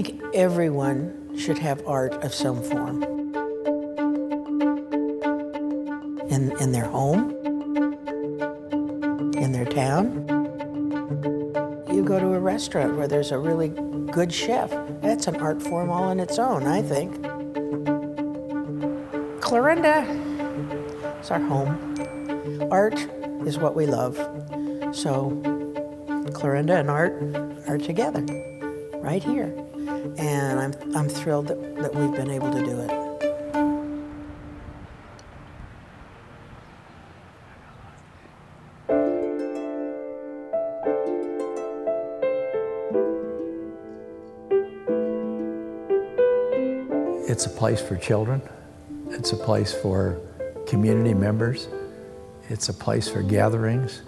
think everyone should have art of some form. In their home, in their town. You go to a restaurant where there's a really good chef. That's an art form all on its own, I think. Clarinda is our home. Art is what we love. So Clarinda and art are together, right here. And I'm thrilled that we've been able to do it. It's a place for children. It's a place for community members. It's a place for gatherings.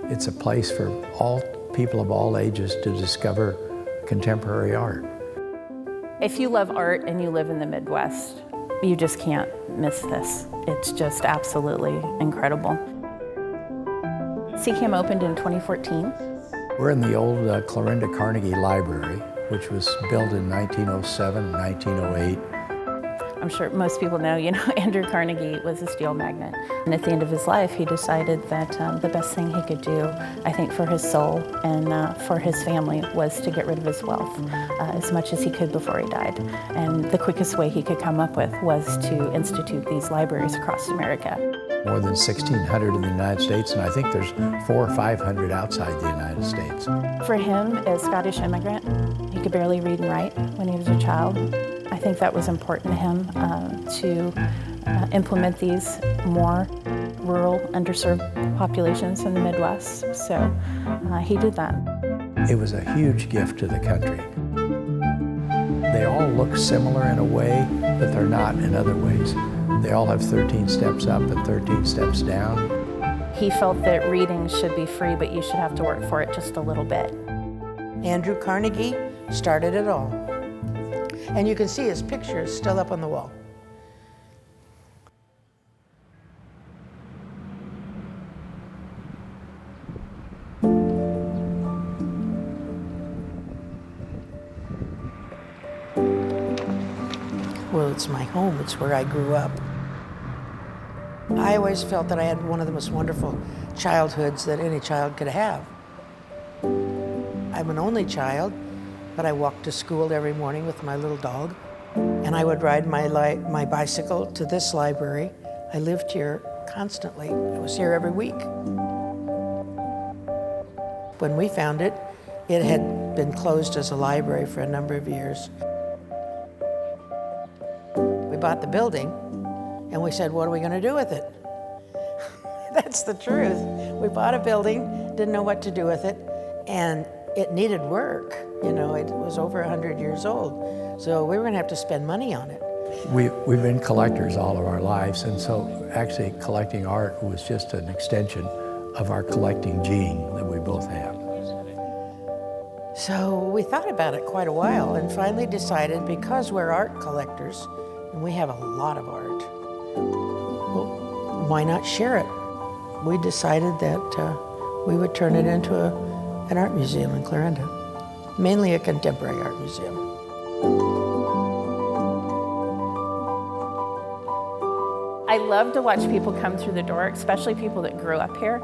It's a place for all people of all ages to discover contemporary art. If you love art and you live in the Midwest, you just can't miss this. It's just absolutely incredible. CCAM opened in 2014. We're in the old Clarinda Carnegie Library, which was built in 1907 and 1908. I'm sure most people know, Andrew Carnegie was a steel magnate. And at the end of his life, he decided that the best thing he could do, I think, for his soul and for his family was to get rid of his wealth as much as he could before he died. And the quickest way he could come up with was to institute these libraries across America. More than 1,600 in the United States, and I think there's 400 or 500 outside the United States. For him, as a Scottish immigrant, he could barely read and write when he was a child. I think that was important to him to implement these more rural, underserved populations in the Midwest. So he did that. It was a huge gift to the country. They all look similar in a way, but they're not in other ways. They all have 13 steps up and 13 steps down. He felt that reading should be free, but you should have to work for it just a little bit. Andrew Carnegie started it all. And you can see his picture is still up on the wall. Well, it's my home. It's where I grew up. I always felt that I had one of the most wonderful childhoods that any child could have. I'm an only child, but I walked to school every morning with my little dog, and I would ride my bicycle to this library. I lived here constantly. I was here every week. When we found it, it had been closed as a library for a number of years. We bought the building, and we said, what are we going to do with it? That's the truth. We bought a building, didn't know what to do with it, and it needed work. It was over 100 years old, so we were going to have to spend money on it. We've been collectors all of our lives, and so actually collecting art was just an extension of our collecting gene that we both have. So we thought about it quite a while and finally decided, because we're art collectors, and we have a lot of art, well, why not share it? We decided that we would turn it into an art museum in Clarinda, mainly a contemporary art museum. I love to watch people come through the door, especially people that grew up here.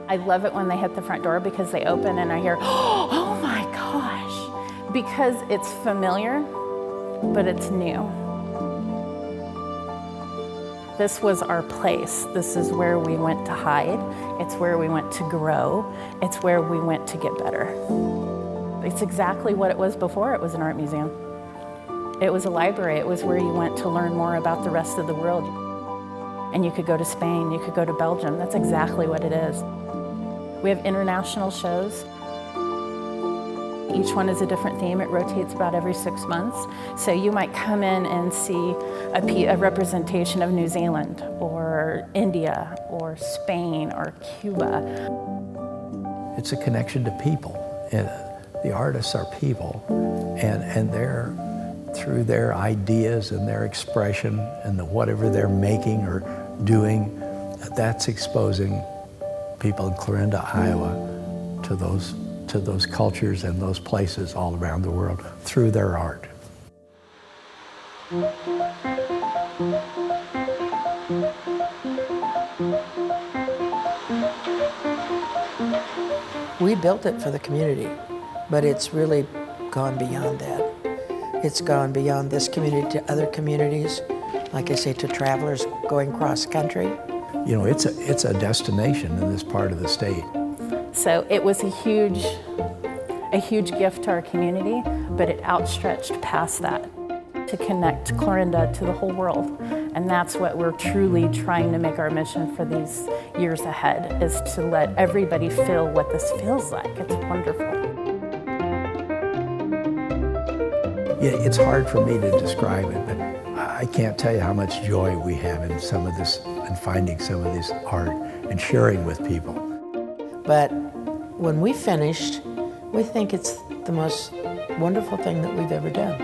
I love it when they hit the front door because they open and I hear, oh my gosh, because it's familiar, but it's new. This was our place. This is where we went to hide. It's where we went to grow. It's where we went to get better. It's exactly what it was before it was an art museum. It was a library. It was where you went to learn more about the rest of the world. And you could go to Spain, you could go to Belgium. That's exactly what it is. We have international shows. Each one is a different theme. It rotates about every 6 months. So you might come in and see a representation of New Zealand or India or Spain or Cuba. It's a connection to people. And the artists are people, and they're, through their ideas and their expression and whatever they're making or doing, that's exposing people in Clarinda, Iowa to to those cultures and those places all around the world through their art. We built it for the community, but it's really gone beyond that. It's gone beyond this community to other communities, like I say, to travelers going cross country. You know, it's a destination in this part of the state. So it was a huge gift to our community, but it outstretched past that to connect Clarinda to the whole world. And that's what we're truly trying to make our mission for these years ahead, is to let everybody feel what this feels like. It's wonderful. Yeah, it's hard for me to describe it, but I can't tell you how much joy we have in some of this, and finding some of this art and sharing with people. But when we finished, we think it's the most wonderful thing that we've ever done.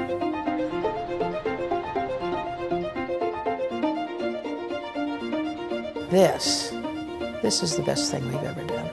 This is the best thing we've ever done.